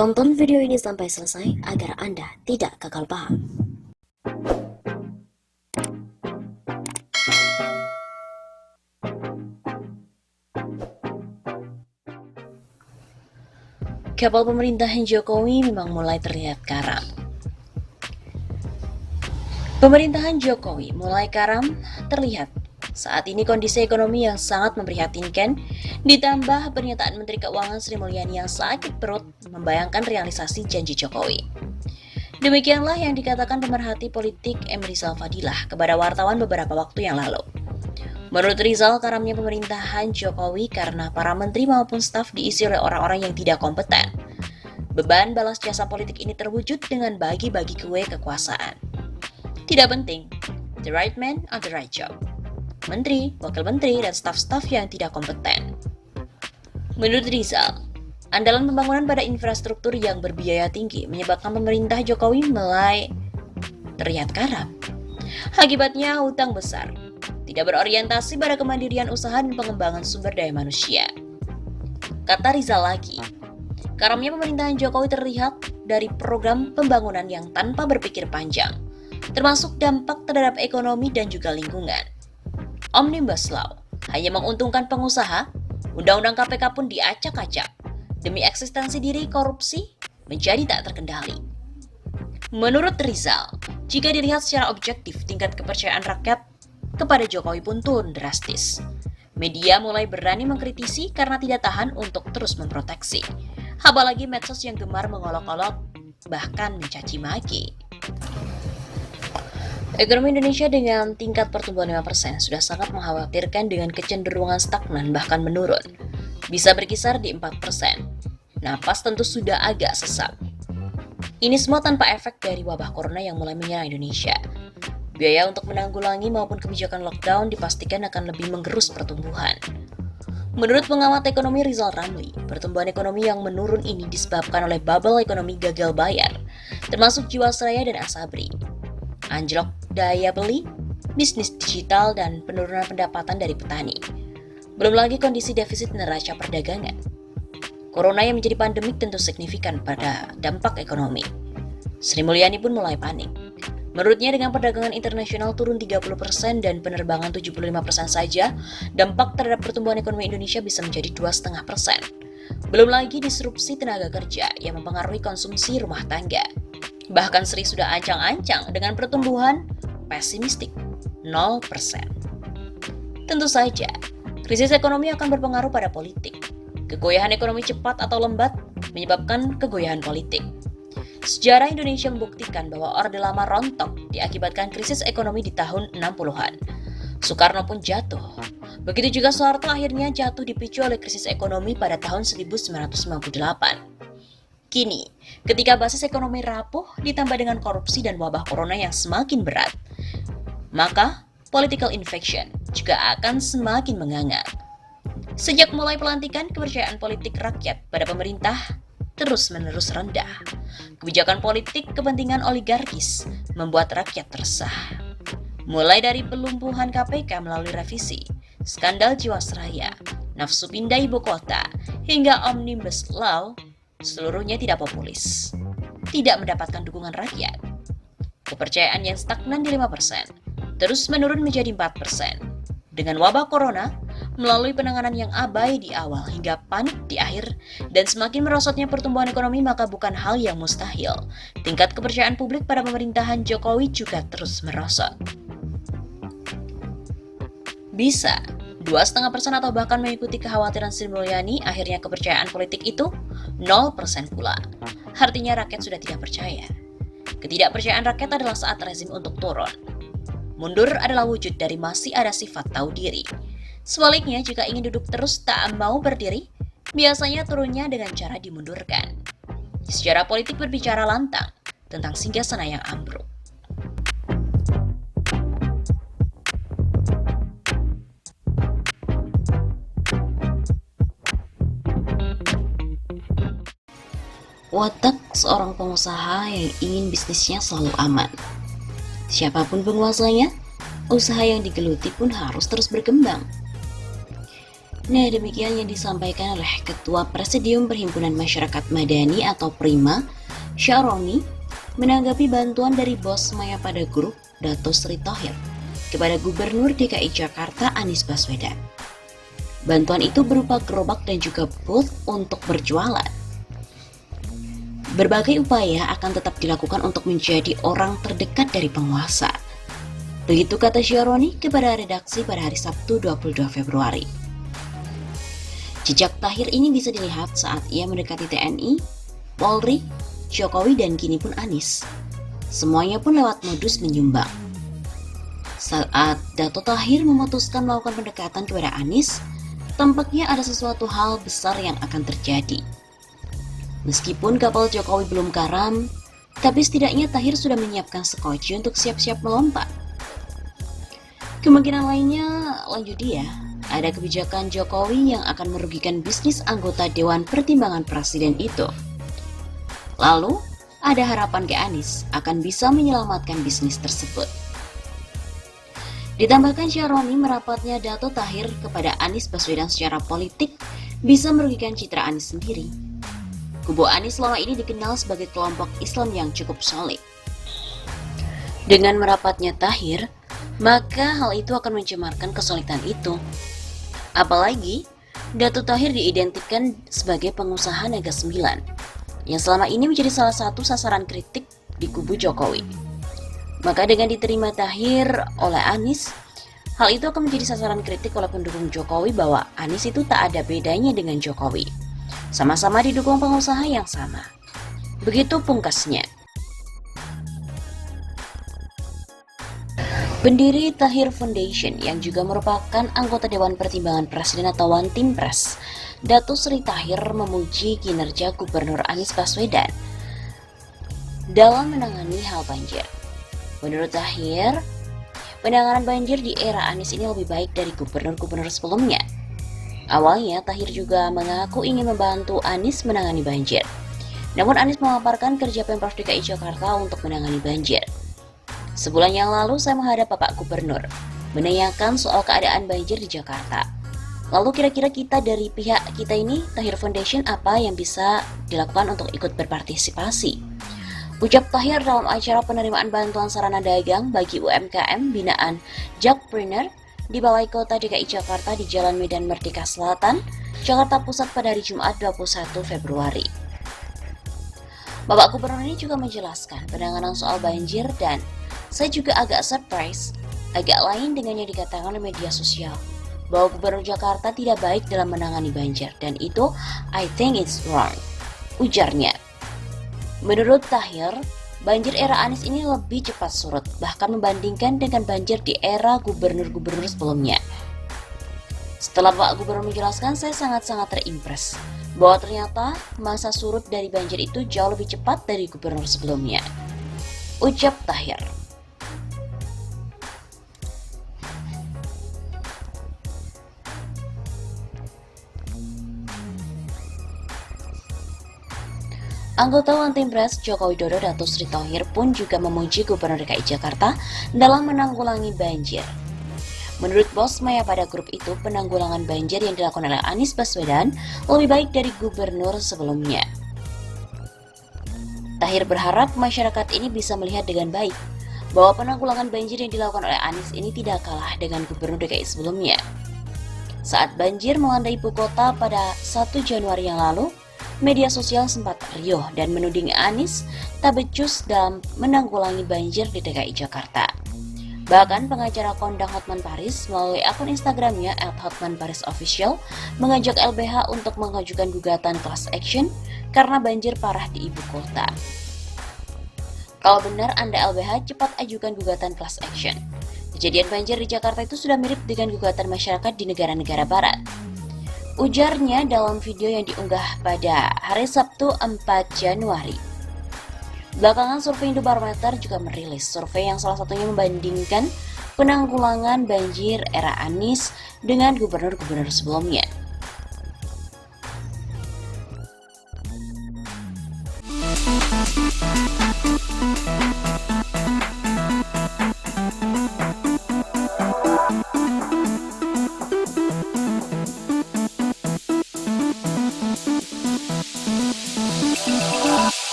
Tonton video ini sampai selesai agar Anda tidak gagal paham. Kapal pemerintahan Jokowi memang mulai terlihat karam. Pemerintahan Jokowi mulai karam terlihat saat ini kondisi ekonomi yang sangat memprihatinkan, ditambah pernyataan Menteri Keuangan Sri Mulyani yang sakit perut membayangkan realisasi janji Jokowi. Demikianlah yang dikatakan pemerhati politik M. Rizal Fadilah kepada wartawan beberapa waktu yang lalu. Menurut Rizal, karamnya pemerintahan Jokowi karena para menteri maupun staf diisi oleh orang-orang yang tidak kompeten. Beban balas jasa politik ini terwujud dengan bagi-bagi kue kekuasaan. Tidak penting, the right man on the right job. Menteri, wakil menteri, dan staf-staf yang tidak kompeten. Menurut Rizal, andalan pembangunan pada infrastruktur yang berbiaya tinggi menyebabkan pemerintah Jokowi mulai terlihat karam. Akibatnya hutang besar, tidak berorientasi pada kemandirian usaha dan pengembangan sumber daya manusia. Kata Rizal lagi, karamnya pemerintahan Jokowi terlihat dari program pembangunan yang tanpa berpikir panjang, termasuk dampak terhadap ekonomi dan juga lingkungan. Omnibus Law hanya menguntungkan pengusaha, undang-undang KPK pun diacak-acak. Demi eksistensi diri, korupsi menjadi tak terkendali. Menurut Rizal, jika dilihat secara objektif, tingkat kepercayaan rakyat kepada Jokowi pun turun drastis. Media mulai berani mengkritisi karena tidak tahan untuk terus memproteksi. Apalagi medsos yang gemar mengolok-olok, bahkan mencaci maki. Ekonomi Indonesia dengan tingkat pertumbuhan 5% sudah sangat mengkhawatirkan dengan kecenderungan stagnan bahkan menurun. Bisa berkisar di 4%. Napas tentu sudah agak sesak. Ini semua tanpa efek dari wabah corona yang mulai menyerang Indonesia. Biaya untuk menanggulangi maupun kebijakan lockdown dipastikan akan lebih menggerus pertumbuhan. Menurut pengamat ekonomi Rizal Ramli, pertumbuhan ekonomi yang menurun ini disebabkan oleh bubble ekonomi gagal bayar, termasuk Jiwasraya dan Asabri. Anjlok daya beli, bisnis digital, dan penurunan pendapatan dari petani. Belum lagi kondisi defisit neraca perdagangan. Corona yang menjadi pandemik tentu signifikan pada dampak ekonomi. Sri Mulyani pun mulai panik. Menurutnya dengan perdagangan internasional turun 30% dan penerbangan 75% saja, dampak terhadap pertumbuhan ekonomi Indonesia bisa menjadi 2,5%. Belum lagi disrupsi tenaga kerja yang mempengaruhi konsumsi rumah tangga. Bahkan Sri sudah ancang-ancang dengan pertumbuhan pesimistik 0%. Tentu saja, krisis ekonomi akan berpengaruh pada politik. Kegoyahan ekonomi cepat atau lambat menyebabkan kegoyahan politik. Sejarah Indonesia membuktikan bahwa Orde Lama rontok diakibatkan krisis ekonomi di tahun 60-an. Soekarno pun jatuh. Begitu juga Soeharto akhirnya jatuh dipicu oleh krisis ekonomi pada tahun 1958. Kini, ketika basis ekonomi rapuh ditambah dengan korupsi dan wabah corona yang semakin berat, maka political infection juga akan semakin menganga. Sejak mulai pelantikan, kepercayaan politik rakyat pada pemerintah terus-menerus rendah. Kebijakan politik kepentingan oligarkis membuat rakyat resah. Mulai dari pelumpuhan KPK melalui revisi, skandal Jiwasraya, nafsu pindah ibu kota, hingga Omnibus Law, seluruhnya tidak populis, tidak mendapatkan dukungan rakyat. Kepercayaan yang stagnan di 5%, terus menurun menjadi 4%. Dengan wabah corona, melalui penanganan yang abai di awal hingga panik di akhir, dan semakin merosotnya pertumbuhan ekonomi, maka bukan hal yang mustahil. Tingkat kepercayaan publik pada pemerintahan Jokowi juga terus merosot. Bisa 2,5% atau bahkan mengikuti kekhawatiran Sri Mulyani, akhirnya kepercayaan politik itu 0% pula. Artinya rakyat sudah tidak percaya. Ketidakpercayaan rakyat adalah saat rezim untuk turun. Mundur adalah wujud dari masih ada sifat tahu diri. Sebaliknya, jika ingin duduk terus tak mau berdiri, biasanya turunnya dengan cara dimundurkan. Sejarah politik berbicara lantang tentang singgasana yang ambruk. Watak seorang pengusaha yang ingin bisnisnya selalu aman. Siapapun penguasanya, usaha yang digeluti pun harus terus berkembang. Nah, demikian yang disampaikan oleh Ketua Presidium Perhimpunan Masyarakat Madani atau Prima, Syaroni, menanggapi bantuan dari Bos Maya pada Grup, Dato Sri Thohir, kepada Gubernur DKI Jakarta Anies Baswedan. Bantuan itu berupa gerobak dan juga booth untuk berjualan. Berbagai upaya akan tetap dilakukan untuk menjadi orang terdekat dari penguasa. Begitu kata Syaroni kepada redaksi pada hari Sabtu 22 Februari. Jejak Thohir ini bisa dilihat saat ia mendekati TNI, Polri, Jokowi dan kini pun Anies. Semuanya pun lewat modus menyumbang. Saat Dato Thohir memutuskan melakukan pendekatan kepada Anies, tampaknya ada sesuatu hal besar yang akan terjadi. Meskipun kapal Jokowi belum karam, tapi setidaknya Thohir sudah menyiapkan skoci untuk siap-siap melompat. Kemungkinan lainnya, lanjut dia, ada kebijakan Jokowi yang akan merugikan bisnis anggota Dewan Pertimbangan Presiden itu. Lalu, ada harapan ke Anies akan bisa menyelamatkan bisnis tersebut. Ditambahkan Syaroni merapatnya Dato Thohir kepada Anies Baswedan secara politik bisa merugikan citra Anies sendiri. Kubu Anies selama ini dikenal sebagai kelompok Islam yang cukup solid. Dengan merapatnya Thohir, maka hal itu akan mencemarkan kesolidan itu. Apalagi, Dato Thohir diidentikan sebagai pengusaha Naga 9, yang selama ini menjadi salah satu sasaran kritik di kubu Jokowi. Maka dengan diterima Thohir oleh Anies, hal itu akan menjadi sasaran kritik oleh pendukung Jokowi bahwa Anies itu tak ada bedanya dengan Jokowi. Sama-sama didukung pengusaha yang sama. Begitu pungkasnya. Pendiri Thohir Foundation yang juga merupakan anggota Dewan Pertimbangan Presiden atau One Team Press, Dato Sri Thohir memuji kinerja Gubernur Anies Baswedan dalam menangani hal banjir. Menurut Thohir, penanganan banjir di era Anies ini lebih baik dari gubernur-gubernur sebelumnya. Awalnya, Thohir juga mengaku ingin membantu Anies menangani banjir. Namun Anies memaparkan kerja Pemprov DKI Jakarta untuk menangani banjir. Sebulan yang lalu saya menghadap Bapak Gubernur, menanyakan soal keadaan banjir di Jakarta. Lalu kira-kira kita dari pihak kita ini, Thohir Foundation, apa yang bisa dilakukan untuk ikut berpartisipasi? Ucap Thohir dalam acara penerimaan bantuan sarana dagang bagi UMKM binaan Jakpreneur di Balai Kota DKI Jakarta di Jalan Medan Merdeka Selatan, Jakarta Pusat pada hari Jumat 21 Februari. Bapak Gubernur ini juga menjelaskan penanganan soal banjir dan saya juga agak surprise, agak lain dengan yang dikatakan oleh media sosial, bahwa Gubernur Jakarta tidak baik dalam menangani banjir, dan itu I think it's wrong, ujarnya. Menurut Thohir, banjir era Anies ini lebih cepat surut, bahkan membandingkan dengan banjir di era gubernur-gubernur sebelumnya. Setelah Pak Gubernur menjelaskan, saya sangat-sangat terimpress bahwa ternyata masa surut dari banjir itu jauh lebih cepat dari gubernur sebelumnya, ucap Thohir. Anggota One Team Press Joko Widodo Dato Sri Thohir pun juga memuji Gubernur DKI Jakarta dalam menanggulangi banjir. Menurut Bos Maya pada grup itu, penanggulangan banjir yang dilakukan oleh Anies Baswedan lebih baik dari gubernur sebelumnya. Thohir berharap masyarakat ini bisa melihat dengan baik bahwa penanggulangan banjir yang dilakukan oleh Anies ini tidak kalah dengan gubernur DKI sebelumnya. Saat banjir melanda ibu kota pada 1 Januari yang lalu, media sosial sempat riuh dan menuding Anies tak becus dalam menanggulangi banjir di DKI Jakarta. Bahkan pengacara kondang Hotman Paris melalui akun Instagramnya @hotmanparisofficial mengajak LBH untuk mengajukan gugatan class action karena banjir parah di ibu kota. Kalau benar Anda LBH, cepat ajukan gugatan class action. Kejadian banjir di Jakarta itu sudah mirip dengan gugatan masyarakat di negara-negara barat, ujarnya dalam video yang diunggah pada hari Sabtu 4 Januari. Belakangan survei Indobarometer juga merilis survei yang salah satunya membandingkan penanggulangan banjir era Anies dengan gubernur-gubernur sebelumnya.